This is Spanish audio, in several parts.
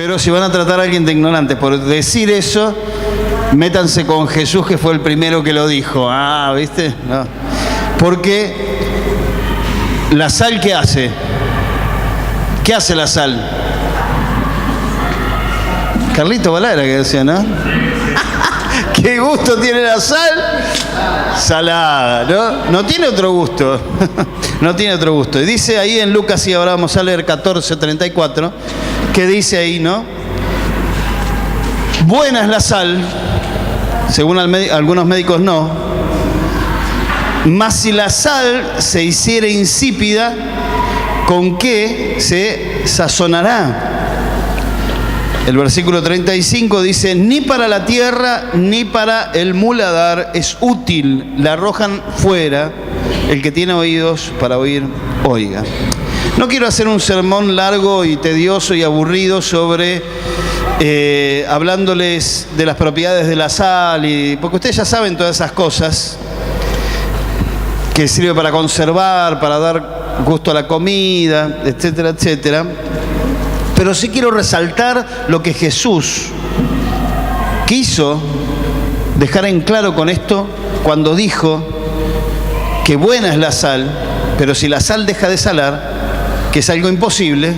Pero si van a tratar a alguien de ignorante por decir eso, métanse con Jesús, que fue el primero que lo dijo. Ah, ¿viste? No. Porque la sal, ¿qué hace? ¿Qué hace la sal? Carlito Balara que decía, ¿no? ¿Qué gusto tiene la sal? Salada, ¿no? No tiene otro gusto. No tiene otro gusto. Y dice ahí en Lucas, y ahora vamos a leer 14:34, que dice ahí, ¿no? Buena es la sal, según algunos médicos no, mas si la sal se hiciera insípida, ¿con qué se sazonará? El versículo 35 dice, ni para la tierra ni para el muladar es útil, la arrojan fuera, el que tiene oídos para oír, oiga. No quiero hacer un sermón largo y tedioso y aburrido sobre, hablándoles de las propiedades de la sal, porque ustedes ya saben todas esas cosas, que sirve para conservar, para dar gusto a la comida, etcétera, etcétera. Pero sí quiero resaltar lo que Jesús quiso dejar en claro con esto cuando dijo que buena es la sal, pero si la sal deja de salar, que es algo imposible,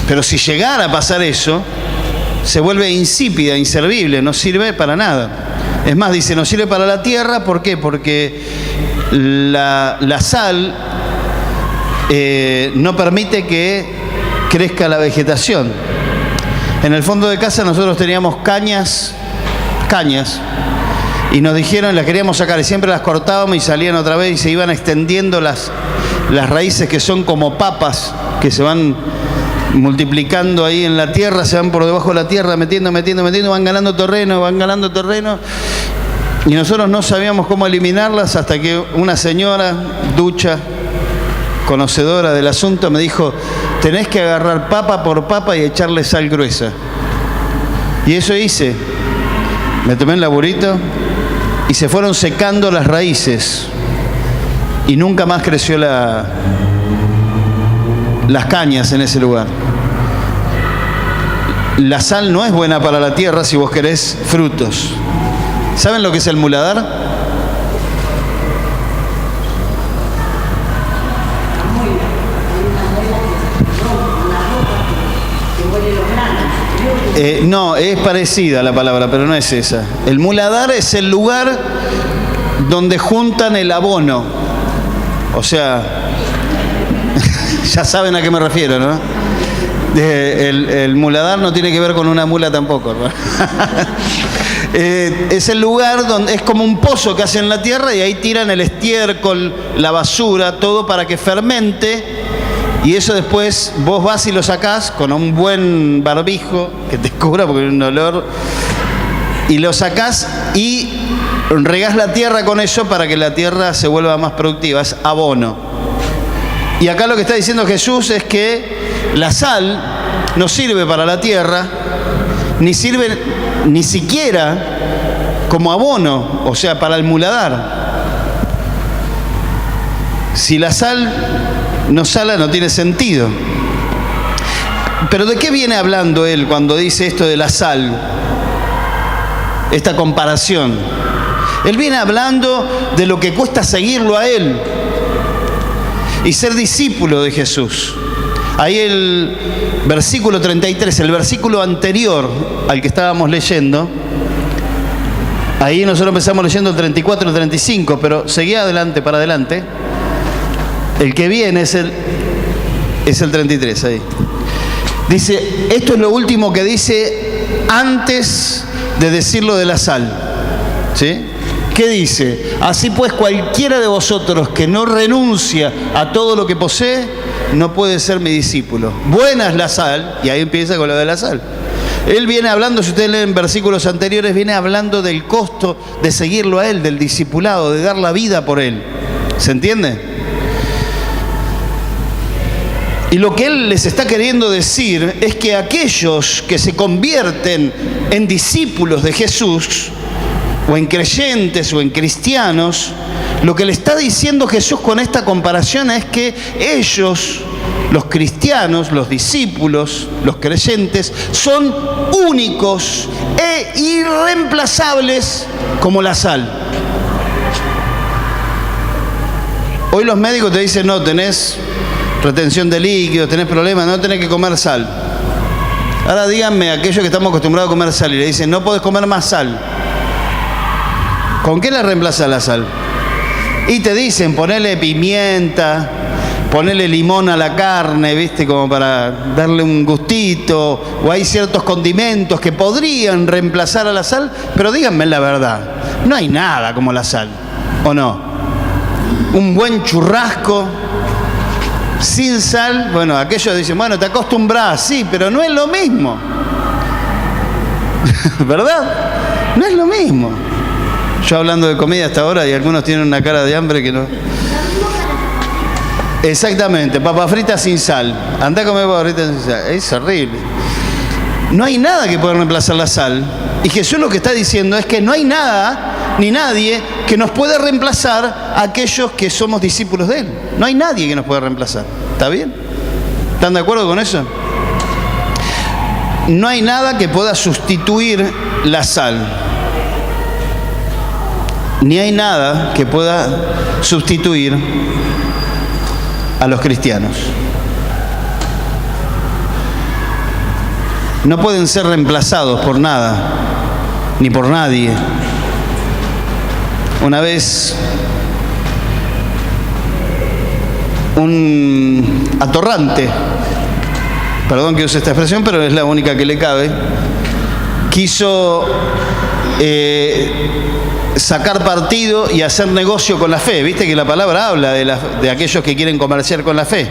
pero si llegara a pasar eso, se vuelve insípida, inservible, no sirve para nada. Es más, dice, no sirve para la tierra, ¿por qué? Porque la sal no permite que crezca la vegetación. En el fondo de casa nosotros teníamos cañas, y nos dijeron, las queríamos sacar y siempre las cortábamos y salían otra vez y se iban extendiendo las raíces, que son como papas que se van multiplicando ahí en la tierra, se van por debajo de la tierra metiendo, van ganando terreno y nosotros no sabíamos cómo eliminarlas hasta que una señora ducha, conocedora del asunto, me dijo, tenés que agarrar papa por papa y echarle sal gruesa. Y eso hice. Me tomé el laburito y se fueron secando las raíces y nunca más creció las cañas en ese lugar. La sal no es buena para la tierra si vos querés frutos. ¿Saben lo que es el muladar? No, es parecida la palabra, pero no es esa. El muladar es el lugar donde juntan el abono. O sea, ya saben a qué me refiero, ¿no? El muladar no tiene que ver con una mula tampoco, ¿no? Es el lugar donde es como un pozo que hacen en la tierra y ahí tiran el estiércol, la basura, todo para que fermente. Y eso después vos vas y lo sacás con un buen barbijo que te cubra porque es un olor, y lo sacás y regás la tierra con eso para que la tierra se vuelva más productiva, es abono. Y acá lo que está diciendo Jesús es que la sal no sirve para la tierra, ni sirve ni siquiera como abono, o sea, para el muladar. Si la sal no sala, no tiene sentido. Pero ¿de qué viene hablando él cuando dice esto de la sal? Esta comparación. Él viene hablando de lo que cuesta seguirlo a él y ser discípulo de Jesús. Ahí el versículo 33, el versículo anterior al que estábamos leyendo, ahí nosotros empezamos leyendo el 34 y el 35, pero seguía adelante, para adelante. El que viene es el 33, ahí. Dice, esto es lo último que dice antes de decir lo de la sal. ¿Sí? ¿Qué dice? Así pues, cualquiera de vosotros que no renuncia a todo lo que posee, no puede ser mi discípulo. Buena es la sal, y ahí empieza con lo de la sal. Él viene hablando, si ustedes leen versículos anteriores, viene hablando del costo de seguirlo a él, del discipulado, de dar la vida por él. ¿Se entiende? Y lo que él les está queriendo decir es que aquellos que se convierten en discípulos de Jesús, o en creyentes o en cristianos, lo que le está diciendo Jesús con esta comparación es que ellos, los cristianos, los discípulos, los creyentes, son únicos e irreemplazables como la sal. Hoy los médicos te dicen, no, tenés retención de líquidos, tenés problemas, no tenés que comer sal. Ahora díganme, aquellos que estamos acostumbrados a comer sal y le dicen, no podés comer más sal. ¿Con qué la reemplaza la sal? Y te dicen, ponele pimienta, ponele limón a la carne, ¿viste? Como para darle un gustito, o hay ciertos condimentos que podrían reemplazar a la sal, pero díganme la verdad, no hay nada como la sal, ¿o no? Un buen churrasco sin sal, bueno, aquellos dicen, bueno, te acostumbrás, sí, pero no es lo mismo. ¿Verdad? No es lo mismo. Yo hablando de comida hasta ahora y algunos tienen una cara de hambre que no... Exactamente, papas fritas sin sal. Andá a comer papas fritas sin sal. Es horrible. No hay nada que pueda reemplazar la sal. Y Jesús lo que está diciendo es que no hay nada ni nadie que nos pueda reemplazar a aquellos que somos discípulos de Él. No hay nadie que nos pueda reemplazar. ¿Está bien? ¿Están de acuerdo con eso? No hay nada que pueda sustituir la sal. Ni hay nada que pueda sustituir a los cristianos. No pueden ser reemplazados por nada, ni por nadie. Una vez, un atorrante, perdón que use esta expresión, pero es la única que le cabe, quiso sacar partido y hacer negocio con la fe. Viste que la palabra habla de aquellos que quieren comerciar con la fe.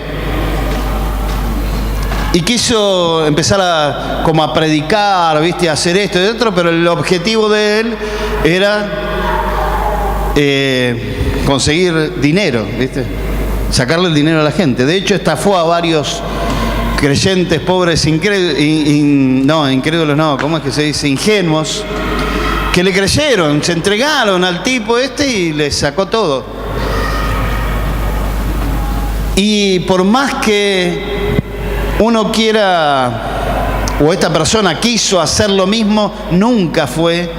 Y quiso empezar a predicar, viste, a hacer esto y otro, pero el objetivo de él era conseguir dinero, viste, sacarle el dinero a la gente. De hecho, estafó a varios creyentes pobres, incrédulos no, ¿cómo es que se dice? Ingenuos, que le creyeron, se entregaron al tipo y le sacó todo. Y por más que uno quiera, o esta persona quiso hacer lo mismo, nunca fue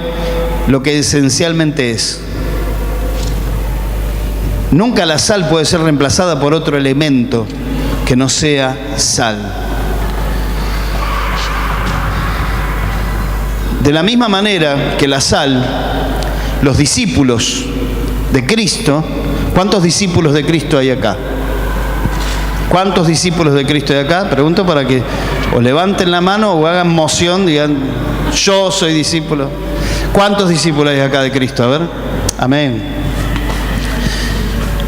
lo que esencialmente es. Nunca la sal puede ser reemplazada por otro elemento que no sea sal. De la misma manera que la sal, los discípulos de Cristo, ¿cuántos discípulos de Cristo hay acá? ¿Cuántos discípulos de Cristo hay acá? Pregunto para que o levanten la mano o hagan moción, digan, yo soy discípulo. ¿Cuántos discípulos hay acá de Cristo? A ver, amén.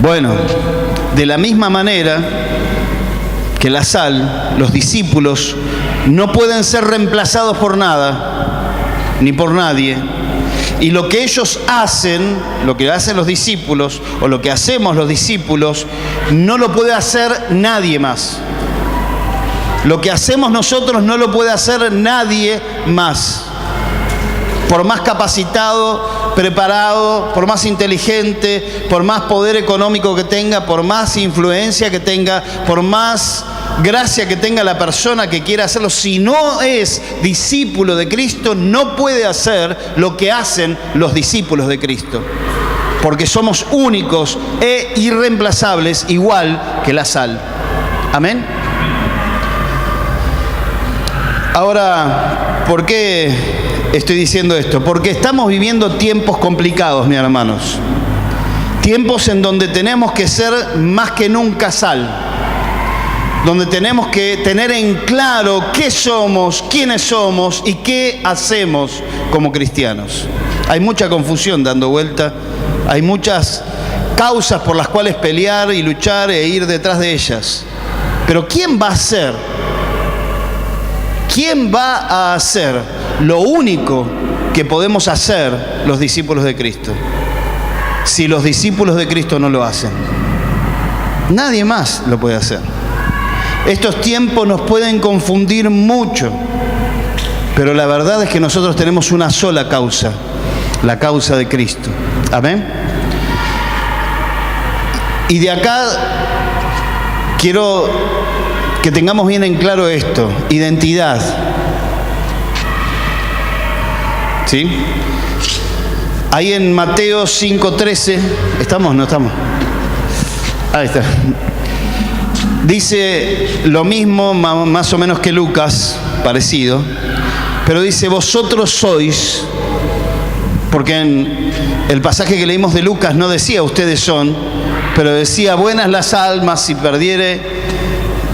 Bueno, de la misma manera que la sal, los discípulos no pueden ser reemplazados por nada, ni por nadie. Y lo que ellos hacen, lo que hacen los discípulos, o lo que hacemos los discípulos, no lo puede hacer nadie más. Lo que hacemos nosotros no lo puede hacer nadie más. Por más capacitado, preparado, por más inteligente, por más poder económico que tenga, por más influencia que tenga, por más gracia que tenga la persona que quiera hacerlo, si no es discípulo de Cristo, no puede hacer lo que hacen los discípulos de Cristo. Porque somos únicos e irreemplazables, igual que la sal. Amén. Ahora, ¿por qué estoy diciendo esto? Porque estamos viviendo tiempos complicados, mis hermanos. Tiempos en donde tenemos que ser más que nunca sal. Donde tenemos que tener en claro qué somos, quiénes somos y qué hacemos como cristianos. Hay mucha confusión dando vuelta, hay muchas causas por las cuales pelear y luchar e ir detrás de ellas. Pero ¿quién va a hacer? ¿Quién va a hacer lo único que podemos hacer los discípulos de Cristo? Si los discípulos de Cristo no lo hacen, nadie más lo puede hacer. Estos tiempos nos pueden confundir mucho, pero la verdad es que nosotros tenemos una sola causa, la causa de Cristo. Amén. Y de acá quiero que tengamos bien en claro esto: identidad. ¿Sí? Ahí en Mateo 5:13, ¿estamos? ¿No estamos? Ahí está. Dice lo mismo más o menos que Lucas, parecido, pero dice: vosotros sois, porque en el pasaje que leímos de Lucas no decía ustedes son, pero decía buenas las almas si perdiere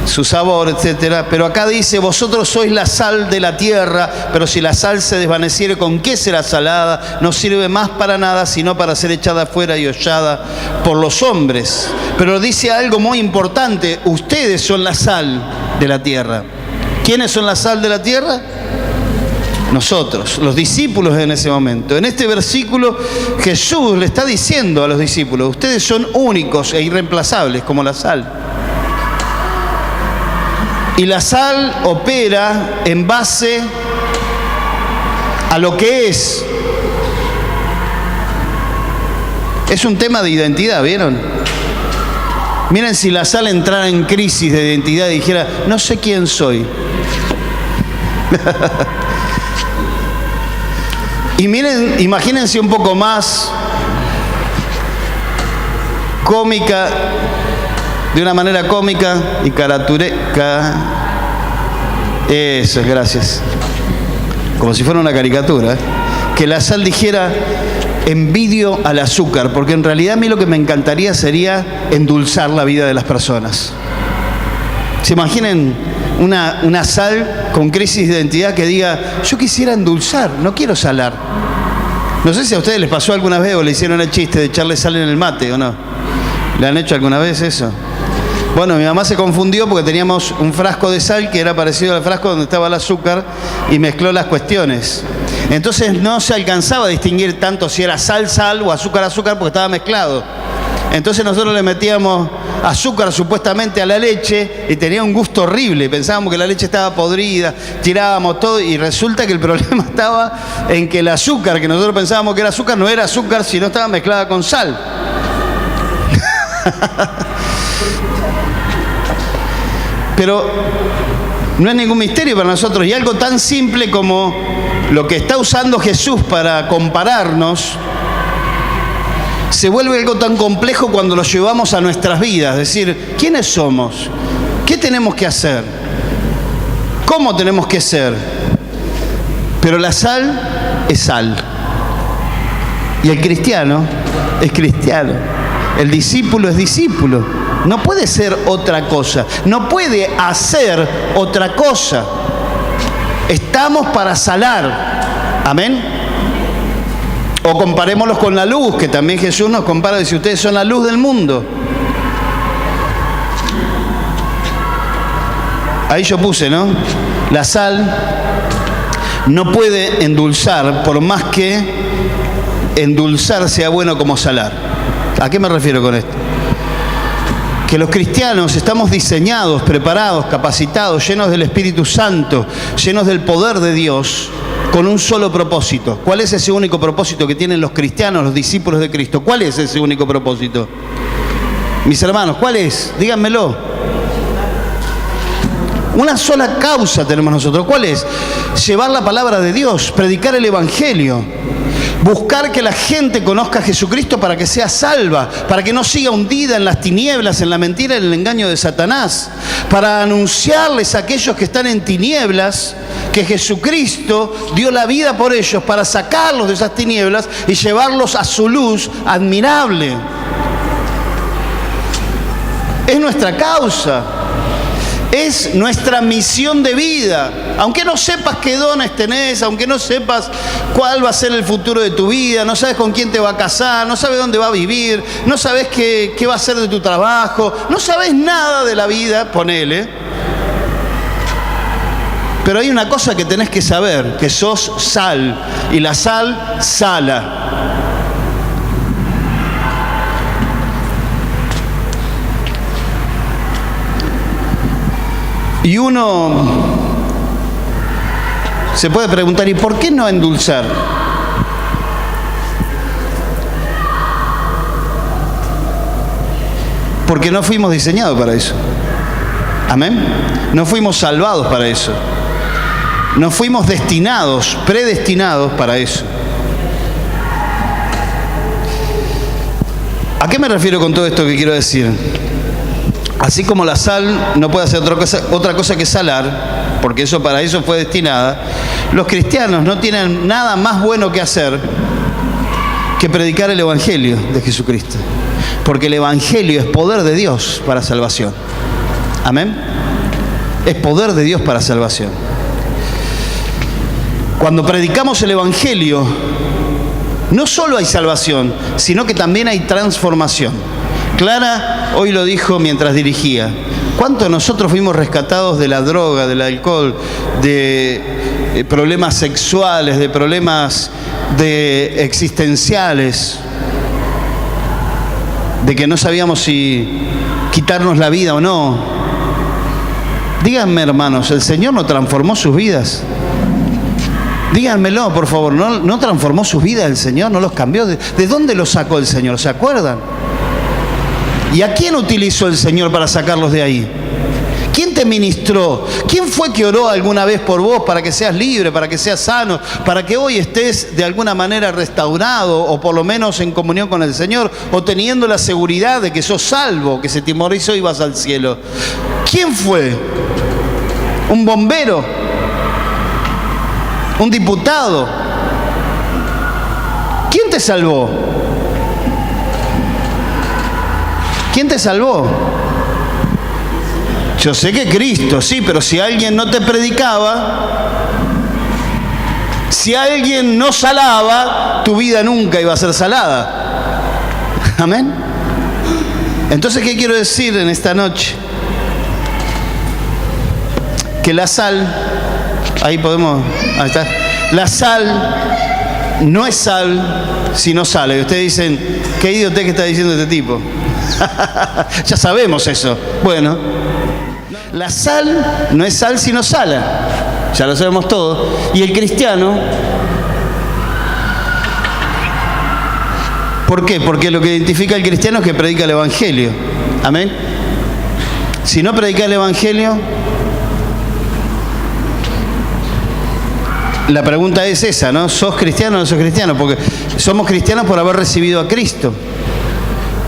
su sabor, etcétera. Pero acá dice: vosotros sois la sal de la tierra, pero si la sal se desvaneciere, ¿con qué será salada? No sirve más para nada, sino para ser echada afuera y hollada por los hombres. Pero dice algo muy importante: ustedes son la sal de la tierra. ¿Quiénes son la sal de la tierra? Nosotros, los discípulos en ese momento. En este versículo Jesús le está diciendo a los discípulos: ustedes son únicos e irreemplazables como la sal. Y la sal opera en base a lo que es. Es un tema de identidad, ¿vieron? Miren, si la sal entrara en crisis de identidad y dijera: no sé quién soy. Y miren, imagínense un poco más cómica, de una manera cómica y caraturesca. Eso, gracias. Como si fuera una caricatura. Que la sal dijera: envidio al azúcar, porque en realidad a mí lo que me encantaría sería endulzar la vida de las personas. ¿Se imaginen una sal con crisis de identidad que diga: yo quisiera endulzar, no quiero salar? No sé si a ustedes les pasó alguna vez o le hicieron el chiste de echarle sal en el mate o no. ¿Le han hecho alguna vez eso? Bueno, mi mamá se confundió porque teníamos un frasco de sal que era parecido al frasco donde estaba el azúcar y mezcló las cuestiones. Entonces no se alcanzaba a distinguir tanto si era sal, sal o azúcar, azúcar, porque estaba mezclado. Entonces nosotros le metíamos azúcar supuestamente a la leche y tenía un gusto horrible. Pensábamos que la leche estaba podrida, tirábamos todo y resulta que el problema estaba en que el azúcar, que nosotros pensábamos que era azúcar, no era azúcar, sino estaba mezclada con sal. Pero no es ningún misterio para nosotros, y algo tan simple como lo que está usando Jesús para compararnos se vuelve algo tan complejo cuando lo llevamos a nuestras vidas. Es decir, ¿quiénes somos? ¿Qué tenemos que hacer? ¿Cómo tenemos que ser? Pero la sal es sal. Y el cristiano es cristiano. El discípulo es discípulo. No puede ser otra cosa. No puede hacer otra cosa. Estamos para salar. Amén. O comparémoslos con la luz, que también Jesús nos compara, dice: ustedes son la luz del mundo. Ahí yo puse, ¿no? La sal no puede endulzar, por más que endulzar sea bueno como salar. ¿A qué me refiero con esto? Que los cristianos estamos diseñados, preparados, capacitados, llenos del Espíritu Santo, llenos del poder de Dios, con un solo propósito. ¿Cuál es ese único propósito que tienen los cristianos, los discípulos de Cristo? ¿Cuál es ese único propósito? Mis hermanos, ¿cuál es? Díganmelo. Una sola causa tenemos nosotros. ¿Cuál es? Llevar la palabra de Dios, predicar el Evangelio, buscar que la gente conozca a Jesucristo para que sea salva, para que no siga hundida en las tinieblas, en la mentira y en el engaño de Satanás, para anunciarles a aquellos que están en tinieblas que Jesucristo dio la vida por ellos para sacarlos de esas tinieblas y llevarlos a su luz admirable. Es nuestra causa. Es nuestra misión de vida. Aunque no sepas qué dones tenés, aunque no sepas cuál va a ser el futuro de tu vida, no sabes con quién te va a casar, no sabes dónde va a vivir, no sabes qué va a ser de tu trabajo, no sabes nada de la vida, ponele. Pero hay una cosa que tenés que saber, que sos sal, y la sal sala. Y uno se puede preguntar: ¿y por qué no endulzar? Porque no fuimos diseñados para eso. Amén. No fuimos salvados para eso. No fuimos destinados, predestinados para eso. ¿A qué me refiero con todo esto que quiero decir? Así como la sal no puede hacer otra cosa que salar, porque eso para eso fue destinada, los cristianos no tienen nada más bueno que hacer que predicar el Evangelio de Jesucristo. Porque el Evangelio es poder de Dios para salvación. Amén. Es poder de Dios para salvación. Cuando predicamos el Evangelio, no solo hay salvación, sino que también hay transformación. Clara hoy lo dijo mientras dirigía. ¿Cuántos de nosotros fuimos rescatados de la droga, del alcohol, de problemas sexuales, de problemas existenciales, de que no sabíamos si quitarnos la vida o no? Díganme, hermanos, ¿el Señor no transformó sus vidas? Díganmelo, por favor. ¿No transformó sus vidas el Señor? ¿No los cambió? ¿De dónde los sacó el Señor? ¿Se acuerdan? ¿Y a quién utilizó el Señor para sacarlos de ahí? ¿Quién te ministró? ¿Quién fue que oró alguna vez por vos para que seas libre, para que seas sano, para que hoy estés de alguna manera restaurado o por lo menos en comunión con el Señor o teniendo la seguridad de que sos salvo, que se te morizó y vas al cielo? ¿Quién fue? ¿Un bombero? ¿Un diputado? ¿Quién te salvó? ¿Quién te salvó? Yo sé que Cristo, sí, pero si alguien no te predicaba, si alguien no salaba, tu vida nunca iba a ser salada. Amén. Entonces, ¿qué quiero decir en esta noche? Que la sal, ahí está. La sal no es sal si no sale. Y ustedes dicen, ¿qué idiotez que está diciendo este tipo? Ya sabemos eso. Bueno, la sal no es sal si no sala. Ya lo sabemos todos. Y el cristiano, ¿por qué? Porque lo que identifica al cristiano es que predica el Evangelio. Amén. Si no predica el Evangelio, la pregunta es esa, ¿no? ¿Sos cristiano o no sos cristiano? Porque somos cristianos por haber recibido a Cristo.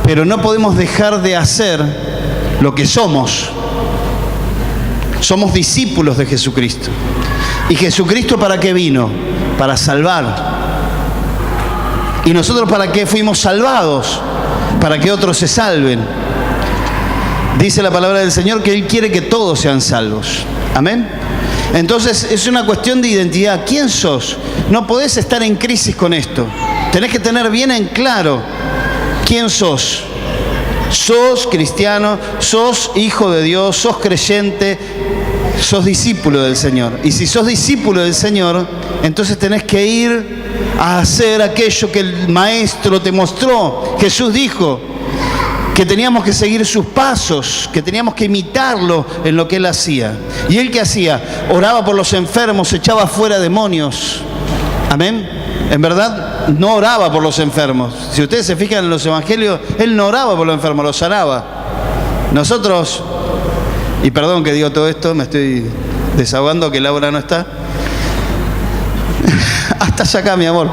Pero no podemos dejar de hacer lo que somos. Somos discípulos de Jesucristo. ¿Y Jesucristo para qué vino? Para salvar. ¿Y nosotros para qué fuimos salvados? Para que otros se salven. Dice la palabra del Señor que Él quiere que todos sean salvos. Amén. Entonces es una cuestión de identidad. ¿Quién sos? No podés estar en crisis con esto. Tenés que tener bien en claro quién sos. Sos cristiano, sos hijo de Dios, sos creyente, sos discípulo del Señor. Y si sos discípulo del Señor, entonces tenés que ir a hacer aquello que el Maestro te mostró. Jesús dijo que teníamos que seguir sus pasos, que teníamos que imitarlo en lo que Él hacía. ¿Y Él qué hacía? Oraba por los enfermos, echaba fuera demonios. Amén. En verdad, no oraba por los enfermos. Si ustedes se fijan en los evangelios, Él no oraba por los enfermos, los sanaba. Nosotros, y perdón que digo todo esto, me estoy desahogando que Laura no está. Hasta allá acá, mi amor.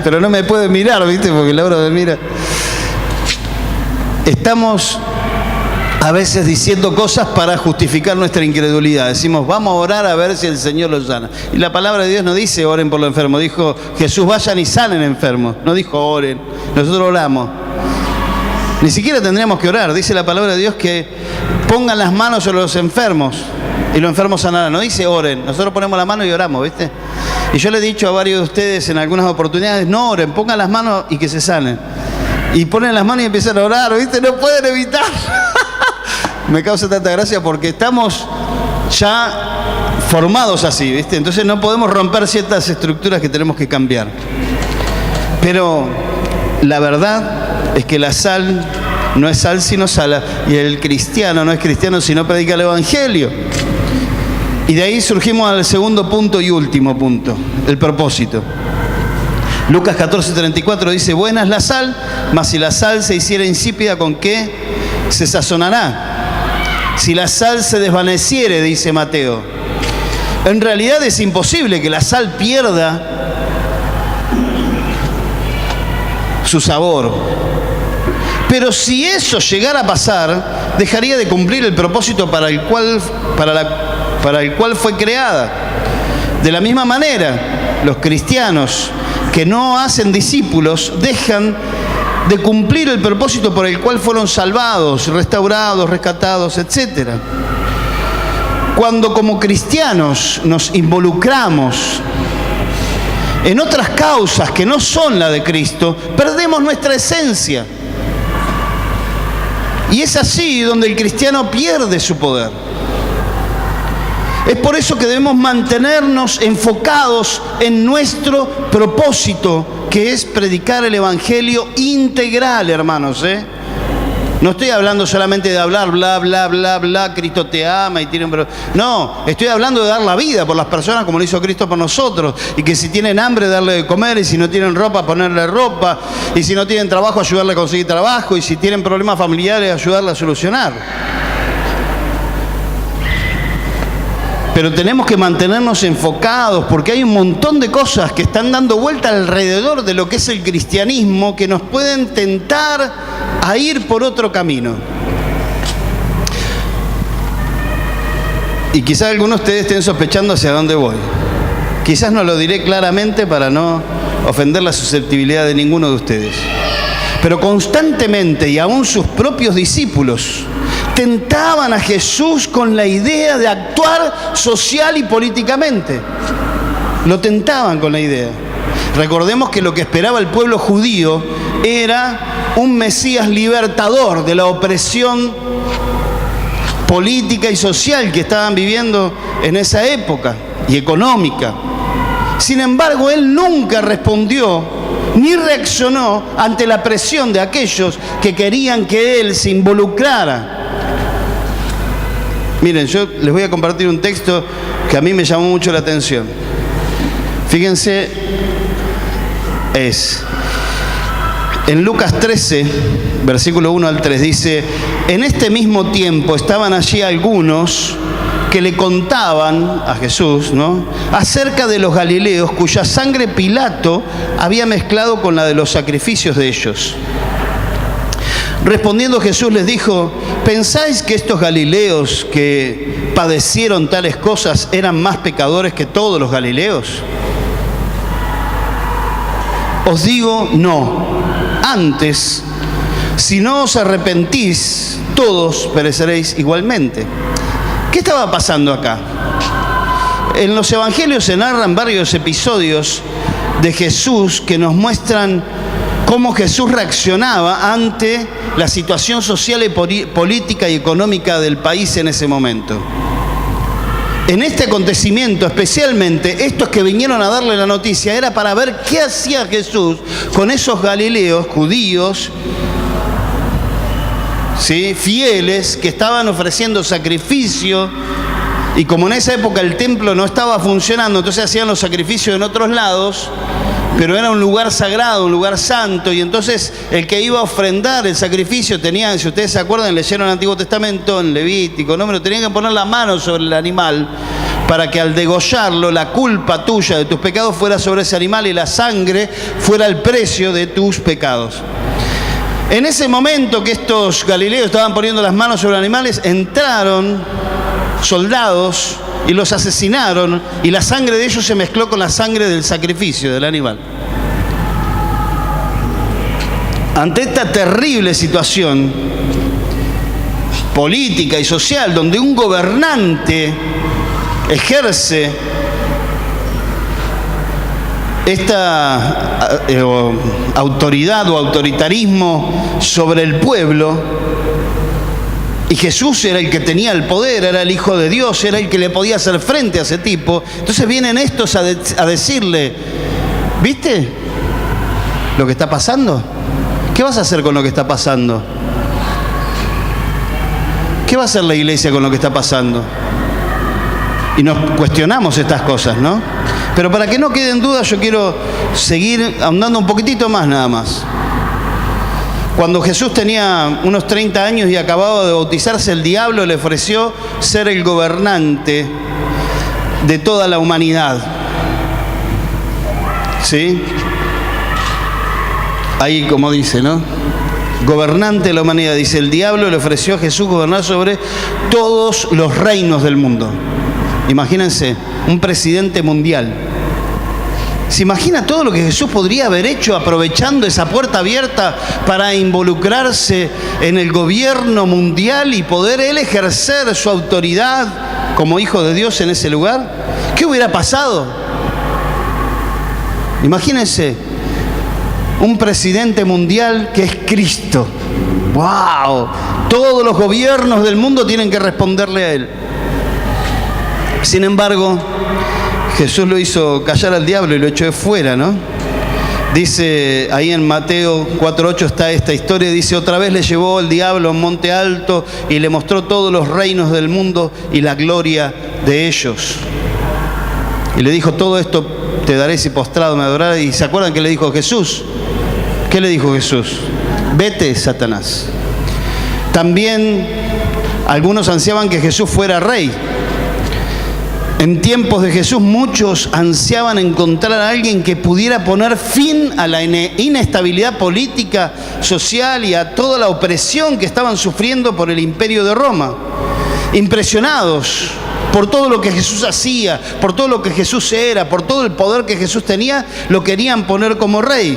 Pero no me puede mirar, ¿viste? Porque Laura me mira. Estamos a veces diciendo cosas para justificar nuestra incredulidad. Decimos, vamos a orar a ver si el Señor los sana. Y la palabra de Dios no dice oren por los enfermos. Dijo, Jesús, vayan y sanen enfermos. No dijo oren. Nosotros oramos. Ni siquiera tendríamos que orar. Dice la palabra de Dios que pongan las manos sobre los enfermos y los enfermos sanarán. No dice oren. Nosotros ponemos la mano y oramos, ¿viste? Y yo le he dicho a varios de ustedes en algunas oportunidades, no oren, pongan las manos y que se sanen. Y ponen las manos y empiezan a orar, ¿viste? No pueden evitar. Me causa tanta gracia porque estamos ya formados así, ¿viste? Entonces no podemos romper ciertas estructuras que tenemos que cambiar. Pero la verdad es que la sal no es sal sino sala, y el cristiano no es cristiano sino predica el Evangelio. Y de ahí surgimos al segundo punto y último punto, el propósito. Lucas 14:34 dice, buena es la sal, mas si la sal se hiciera insípida, ¿con qué se sazonará? Si la sal se desvaneciere, dice Mateo. En realidad es imposible que la sal pierda su sabor. Pero si eso llegara a pasar, dejaría de cumplir el propósito para el cual fue creada. De la misma manera, los cristianos que no hacen discípulos dejan de cumplir el propósito por el cual fueron salvados, restaurados, rescatados, etc. Cuando como cristianos nos involucramos en otras causas que no son la de Cristo, perdemos nuestra esencia. Y es así donde el cristiano pierde su poder. Es por eso que debemos mantenernos enfocados en nuestro propósito, que es predicar el evangelio integral, hermanos, No estoy hablando solamente de hablar bla, bla, bla, bla, Cristo te ama y tiene un... No, estoy hablando de dar la vida por las personas como lo hizo Cristo por nosotros. Y que si tienen hambre, darle de comer. Y si no tienen ropa, ponerle ropa. Y si no tienen trabajo, ayudarle a conseguir trabajo. Y si tienen problemas familiares, ayudarle a solucionar. Pero tenemos que mantenernos enfocados porque hay un montón de cosas que están dando vuelta alrededor de lo que es el cristianismo que nos pueden tentar a ir por otro camino. Y quizás algunos de ustedes estén sospechando hacia dónde voy. Quizás no lo diré claramente para no ofender la susceptibilidad de ninguno de ustedes. Pero constantemente, y aún sus propios discípulos, tentaban a Jesús con la idea de actuar social y políticamente. Lo tentaban con la idea. Recordemos que lo que esperaba el pueblo judío era un Mesías libertador de la opresión política y social que estaban viviendo en esa época y económica. Sin embargo, él nunca respondió ni reaccionó ante la presión de aquellos que querían que él se involucrara. Miren, yo les voy a compartir un texto que a mí me llamó mucho la atención. Fíjense, en Lucas 13, versículo 1 al 3, dice, en este mismo tiempo estaban allí algunos que le contaban a Jesús, ¿no?, acerca de los galileos cuya sangre Pilato había mezclado con la de los sacrificios de ellos. Respondiendo Jesús les dijo, ¿pensáis que estos galileos que padecieron tales cosas eran más pecadores que todos los galileos? Os digo, no. Antes, si no os arrepentís, todos pereceréis igualmente. ¿Qué estaba pasando acá? En los evangelios se narran varios episodios de Jesús que nos muestran cómo Jesús reaccionaba ante la situación social y política y económica del país en ese momento. En este acontecimiento, especialmente estos que vinieron a darle la noticia, era para ver qué hacía Jesús con esos galileos judíos, ¿sí?, fieles, que estaban ofreciendo sacrificio. Y como en esa época el templo no estaba funcionando, entonces hacían los sacrificios en otros lados, pero era un lugar sagrado, un lugar santo, y entonces el que iba a ofrendar el sacrificio tenía, si ustedes se acuerdan, leyeron el Antiguo Testamento, en Levítico, ¿no?, pero tenían que poner la mano sobre el animal para que al degollarlo la culpa tuya de tus pecados fuera sobre ese animal y la sangre fuera el precio de tus pecados. En ese momento que estos galileos estaban poniendo las manos sobre animales, entraron soldados y los asesinaron, y la sangre de ellos se mezcló con la sangre del sacrificio del animal. Ante esta terrible situación política y social, donde un gobernante ejerce esta autoridad o autoritarismo sobre el pueblo, y Jesús era el que tenía el poder, era el Hijo de Dios, era el que le podía hacer frente a ese tipo. Entonces vienen estos a decirle, ¿viste lo que está pasando? ¿Qué vas a hacer con lo que está pasando? ¿Qué va a hacer la iglesia con lo que está pasando? Y nos cuestionamos estas cosas, ¿no? Pero para que no queden dudas, yo quiero seguir ahondando un poquitito más nada más. Cuando Jesús tenía unos 30 años y acababa de bautizarse, el diablo le ofreció ser el gobernante de toda la humanidad. ¿Sí? Ahí como dice, ¿no? Gobernante de la humanidad. Dice, el diablo le ofreció a Jesús gobernar sobre todos los reinos del mundo. Imagínense, un presidente mundial. ¿Se imagina todo lo que Jesús podría haber hecho aprovechando esa puerta abierta para involucrarse en el gobierno mundial y poder él ejercer su autoridad como hijo de Dios en ese lugar? ¿Qué hubiera pasado? Imagínense, un presidente mundial que es Cristo. ¡Wow! Todos los gobiernos del mundo tienen que responderle a él. Sin embargo, Jesús lo hizo callar al diablo y lo echó de fuera, ¿no? Dice, ahí en Mateo 4:8 está esta historia, dice, otra vez le llevó el diablo a un monte alto y le mostró todos los reinos del mundo y la gloria de ellos. Y le dijo, todo esto te daré si postrado me adorarás. Y ¿se acuerdan qué le dijo Jesús? ¿Qué le dijo Jesús? Vete, Satanás. También algunos ansiaban que Jesús fuera rey. En tiempos de Jesús muchos ansiaban encontrar a alguien que pudiera poner fin a la inestabilidad política, social y a toda la opresión que estaban sufriendo por el imperio de Roma. Impresionados por todo lo que Jesús hacía, por todo lo que Jesús era, por todo el poder que Jesús tenía, lo querían poner como rey.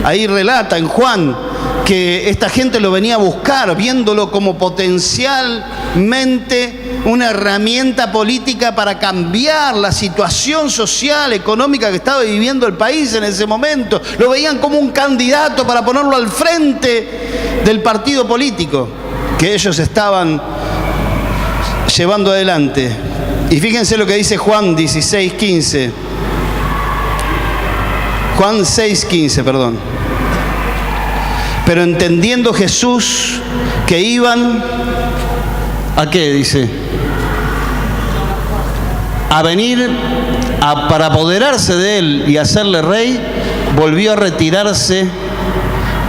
Ahí relata en Juan que esta gente lo venía a buscar, viéndolo como potencialmente una herramienta política para cambiar la situación social, económica que estaba viviendo el país en ese momento. Lo veían como un candidato para ponerlo al frente del partido político que ellos estaban llevando adelante. Y fíjense lo que dice Juan 16:15. Juan 6:15, perdón. Pero entendiendo Jesús que iban, ¿a qué dice? A venir para apoderarse de él y hacerle rey, volvió a retirarse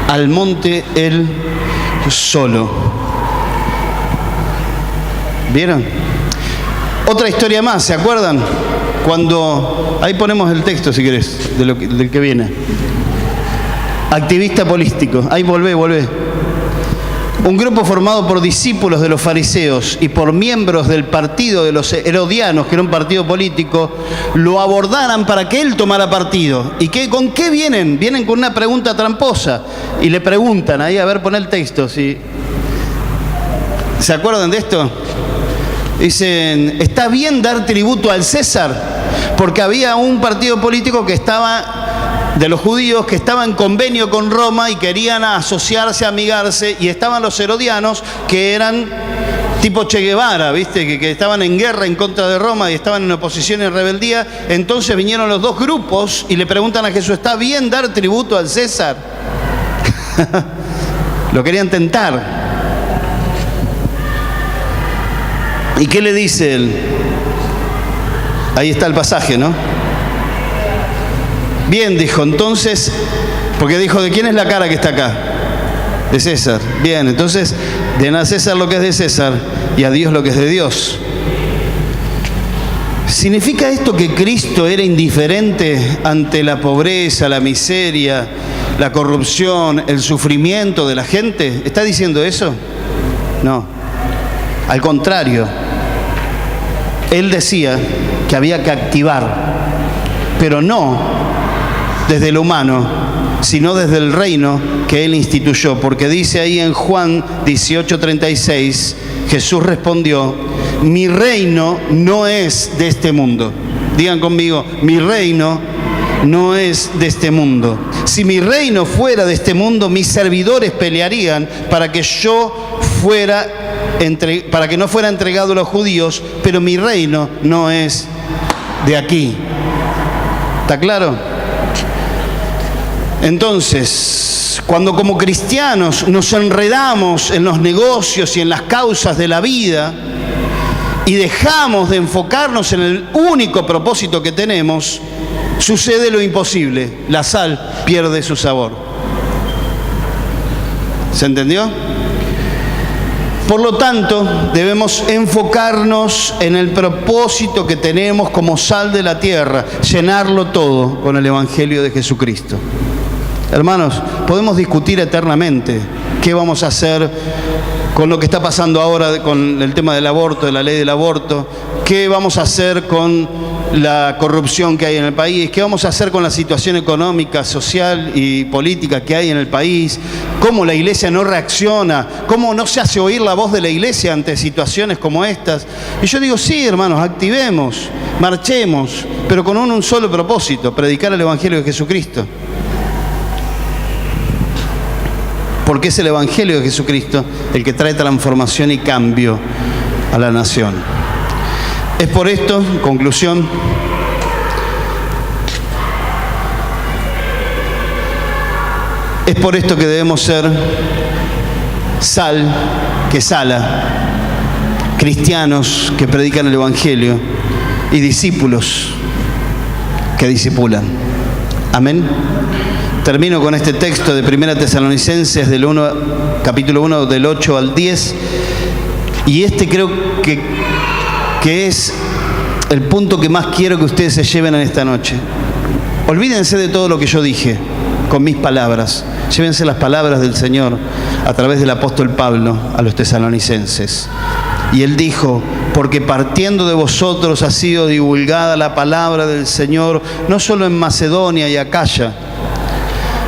al monte él solo. ¿Vieron? Otra historia más, ¿se acuerdan? Cuando, ahí ponemos el texto si querés, del que viene. Activista político, ahí volvé. Un grupo formado por discípulos de los fariseos y por miembros del partido de los herodianos, que era un partido político, lo abordaran para que él tomara partido. ¿Y con qué vienen? Vienen con una pregunta tramposa. Y le preguntan, ahí a ver, pon el texto. ¿Sí? ¿Se acuerdan de esto? Dicen, ¿está bien dar tributo al César? Porque había un partido político que estaba, de los judíos, que estaba en convenio con Roma y querían asociarse, amigarse, y estaban los herodianos, que eran tipo Che Guevara, ¿viste? Que estaban en guerra en contra de Roma y estaban en oposición y rebeldía. Entonces vinieron los dos grupos y le preguntan a Jesús, ¿está bien dar tributo al César? Lo querían tentar. ¿Y qué le dice él? Ahí está el pasaje, ¿no? Bien, dijo, entonces, porque dijo, ¿de quién es la cara que está acá? De César. Bien, entonces, den a César lo que es de César y a Dios lo que es de Dios. ¿Significa esto que Cristo era indiferente ante la pobreza, la miseria, la corrupción, el sufrimiento de la gente? ¿Está diciendo eso? No. Al contrario, él decía que había que activar, pero no desde lo humano, sino desde el reino que él instituyó. Porque dice ahí en Juan 18:36, Jesús respondió, mi reino no es de este mundo. Digan conmigo, mi reino no es de este mundo. Si mi reino fuera de este mundo, mis servidores pelearían para que para que no fuera entregado a los judíos, pero mi reino no es de aquí. ¿Está claro? Entonces, cuando como cristianos nos enredamos en los negocios y en las causas de la vida, y dejamos de enfocarnos en el único propósito que tenemos, sucede lo imposible. La sal pierde su sabor. ¿Se entendió? Por lo tanto, debemos enfocarnos en el propósito que tenemos como sal de la tierra, llenarlo todo con el Evangelio de Jesucristo. Hermanos, podemos discutir eternamente qué vamos a hacer con lo que está pasando ahora con el tema del aborto, de la ley del aborto, qué vamos a hacer con la corrupción que hay en el país, qué vamos a hacer con la situación económica, social y política que hay en el país, cómo la iglesia no reacciona, cómo no se hace oír la voz de la iglesia ante situaciones como estas. Y yo digo, sí, hermanos, activemos, marchemos, pero con un solo propósito, predicar el Evangelio de Jesucristo. Porque es el Evangelio de Jesucristo el que trae transformación y cambio a la nación. Es por esto, en conclusión, es por esto que debemos ser sal que sala, cristianos que predican el Evangelio y discípulos que discipulan. Amén. Termino con este texto de 1 Tesalonicenses capítulo 1 del 8 al 10, y este creo que es el punto que más quiero que ustedes se lleven en esta noche. Olvídense de todo lo que yo dije con mis palabras, llévense las palabras del Señor a través del apóstol Pablo a los tesalonicenses. Y él dijo: porque partiendo de vosotros ha sido divulgada la palabra del Señor, no solo en Macedonia y Acaya,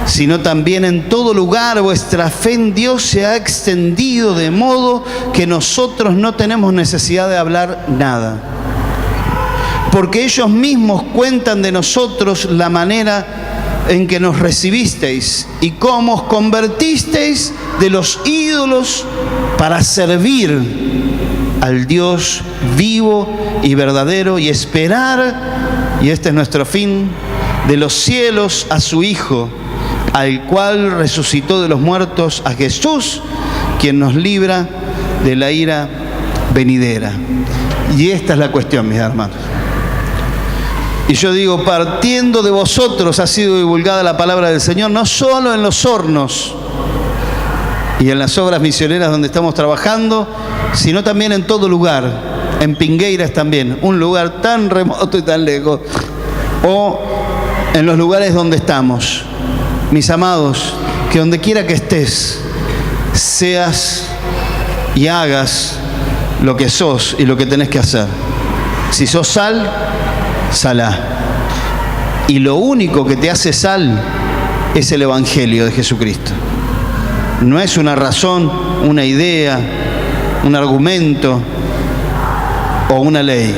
sino también en todo lugar. Vuestra fe en Dios se ha extendido de modo que nosotros no tenemos necesidad de hablar nada. Porque ellos mismos cuentan de nosotros la manera en que nos recibisteis y cómo os convertisteis de los ídolos para servir al Dios vivo y verdadero y esperar, y este es nuestro fin, de los cielos a su Hijo, al cual resucitó de los muertos, a Jesús, quien nos libra de la ira venidera. Y esta es la cuestión, mis hermanos. Y yo digo, partiendo de vosotros ha sido divulgada la palabra del Señor, no solo en los hornos y en las obras misioneras donde estamos trabajando, sino también en todo lugar, en Pingueiras también, un lugar tan remoto y tan lejos, o en los lugares donde estamos. Mis amados, que donde quiera que estés, seas y hagas lo que sos y lo que tenés que hacer. Si sos sal, salá. Y lo único que te hace sal es el Evangelio de Jesucristo. No es una razón, una idea, un argumento o una ley.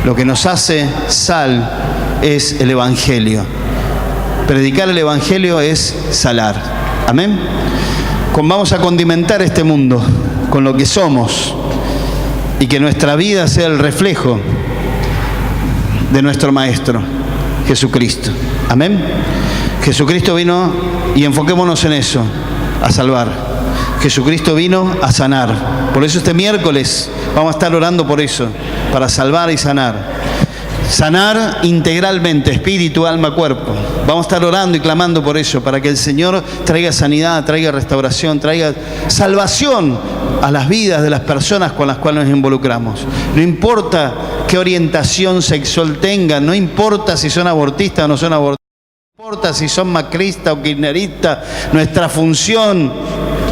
Lo que nos hace sal es el Evangelio. Predicar el Evangelio es salar. Amén. Vamos a condimentar este mundo con lo que somos y que nuestra vida sea el reflejo de nuestro Maestro, Jesucristo. Amén. Jesucristo vino, y enfoquémonos en eso, a salvar. Jesucristo vino a sanar. Por eso este miércoles vamos a estar orando por eso, para salvar y sanar. Sanar integralmente, espíritu, alma, cuerpo. Vamos a estar orando y clamando por eso, para que el Señor traiga sanidad, traiga restauración, traiga salvación a las vidas de las personas con las cuales nos involucramos. No importa qué orientación sexual tengan, no importa si son abortistas o no son abortistas, no importa si son macristas o kirchneristas, nuestra función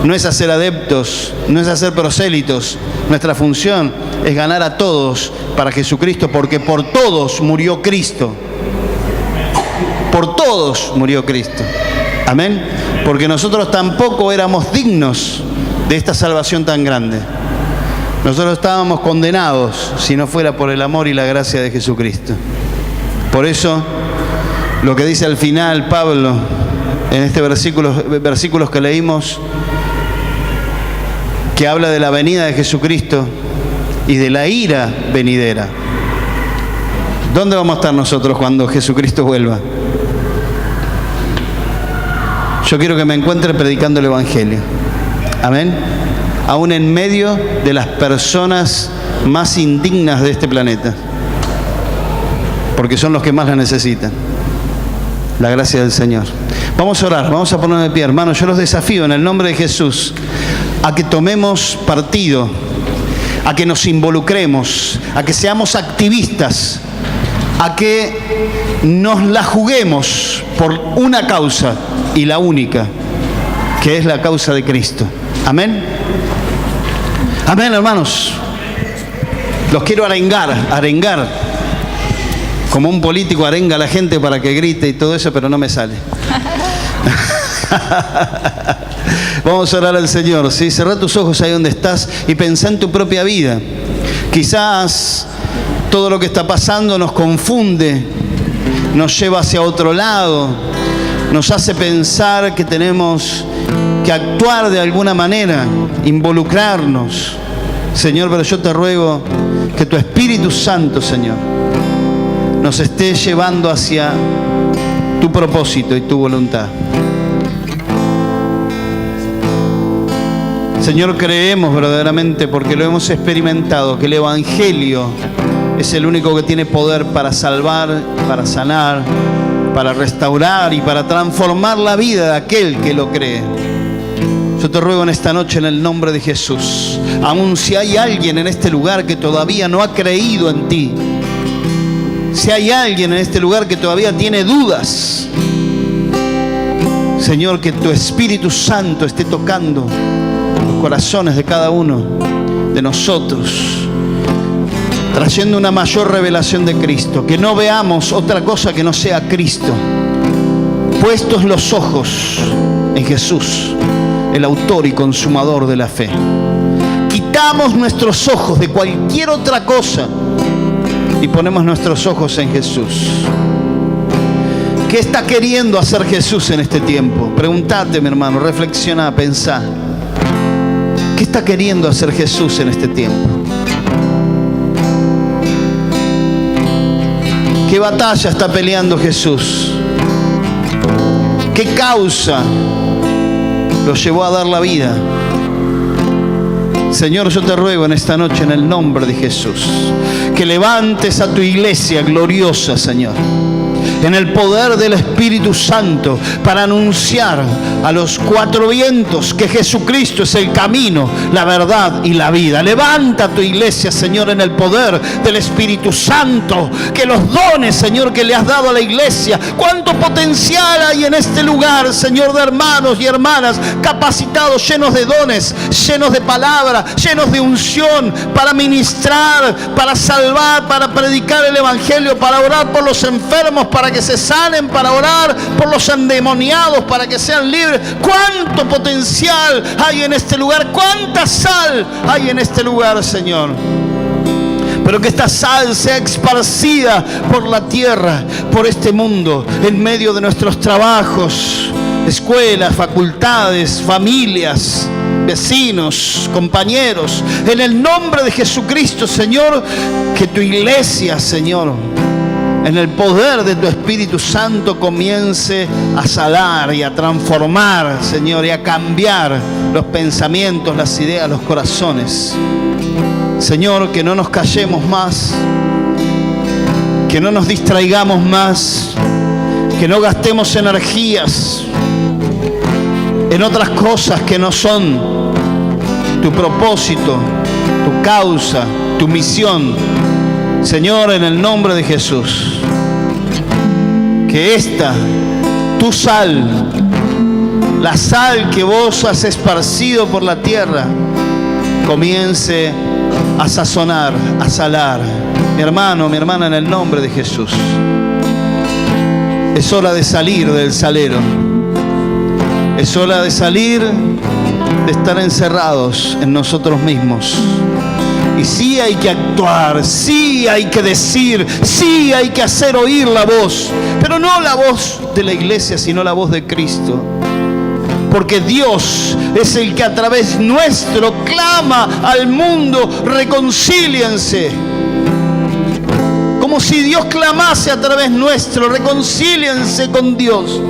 no es hacer adeptos, no es hacer prosélitos. Nuestra función es ganar a todos para Jesucristo, porque por todos murió Cristo. Por todos murió Cristo. Amén. Porque nosotros tampoco éramos dignos de esta salvación tan grande. Nosotros estábamos condenados si no fuera por el amor y la gracia de Jesucristo. Por eso, lo que dice al final Pablo en este versículos que leímos, que habla de la venida de Jesucristo y de la ira venidera. ¿Dónde vamos a estar nosotros cuando Jesucristo vuelva? Yo quiero que me encuentre predicando el Evangelio. Amén. Aún en medio de las personas más indignas de este planeta, porque son los que más la necesitan. La gracia del Señor. Vamos a orar, vamos a ponernos de pie, hermanos. Yo los desafío en el nombre de Jesús a que tomemos partido, a que nos involucremos, a que seamos activistas, a que nos la juguemos por una causa y la única, que es la causa de Cristo. Amén. Amén, hermanos. Los quiero arengar. Como un político arenga a la gente para que grite y todo eso, pero no me sale. Vamos a orar al Señor, ¿sí? Cerrá tus ojos ahí donde estás y pensá en tu propia vida. Quizás todo lo que está pasando nos confunde, nos lleva hacia otro lado, nos hace pensar que tenemos que actuar de alguna manera, involucrarnos. Señor, pero yo te ruego que tu Espíritu Santo, Señor, nos esté llevando hacia tu propósito y tu voluntad. Señor, creemos verdaderamente, porque lo hemos experimentado, que el Evangelio es el único que tiene poder para salvar, para sanar, para restaurar y para transformar la vida de aquel que lo cree. Yo te ruego en esta noche en el nombre de Jesús, aun si hay alguien en este lugar que todavía no ha creído en ti, si hay alguien en este lugar que todavía tiene dudas, Señor, que tu Espíritu Santo esté tocando los corazones de cada uno de nosotros, trayendo una mayor revelación de Cristo, que no veamos otra cosa que no sea Cristo, puestos los ojos en Jesús, el autor y consumador de la fe. Quitamos nuestros ojos de cualquier otra cosa y ponemos nuestros ojos en Jesús. ¿Qué está queriendo hacer Jesús en este tiempo? Pregúntate, mi hermano, reflexiona, pensá. ¿Qué está queriendo hacer Jesús en este tiempo? ¿Qué batalla está peleando Jesús? ¿Qué causa lo llevó a dar la vida? Señor, yo te ruego en esta noche en el nombre de Jesús que levantes a tu iglesia gloriosa, Señor, en el poder del Espíritu Santo, para anunciar a los cuatro vientos que Jesucristo es el camino, la verdad y la vida. Levanta tu iglesia, Señor, en el poder del Espíritu Santo, que los dones, Señor, que le has dado a la iglesia, cuánto potencial hay en este lugar, Señor, de hermanos y hermanas capacitados, llenos de dones, llenos de palabra, llenos de unción, para ministrar, para salvar, para predicar el Evangelio, para orar por los enfermos, para que se sanen, para orar por los endemoniados, para que sean libres. Cuánto potencial hay en este lugar, cuánta sal hay en este lugar, Señor. Pero que esta sal sea esparcida por la tierra, por este mundo, en medio de nuestros trabajos, escuelas, facultades, familias, vecinos, compañeros. En el nombre de Jesucristo, Señor, que tu iglesia, Señor, en el poder de tu Espíritu Santo, comience a salar y a transformar, Señor, y a cambiar los pensamientos, las ideas, los corazones. Señor, que no nos callemos más, que no nos distraigamos más, que no gastemos energías en otras cosas que no son tu propósito, tu causa, tu misión. Señor, en el nombre de Jesús, que esta, tu sal, la sal que vos has esparcido por la tierra, comience a sazonar, a salar. Mi hermano, mi hermana, en el nombre de Jesús, es hora de salir del salero. Es hora de salir, de estar encerrados en nosotros mismos. Y sí hay que actuar, sí hay que decir, sí hay que hacer oír la voz, pero no la voz de la iglesia, sino la voz de Cristo. Porque Dios es el que a través nuestro clama al mundo: reconcíliense. Como si Dios clamase a través nuestro: reconcíliense con Dios.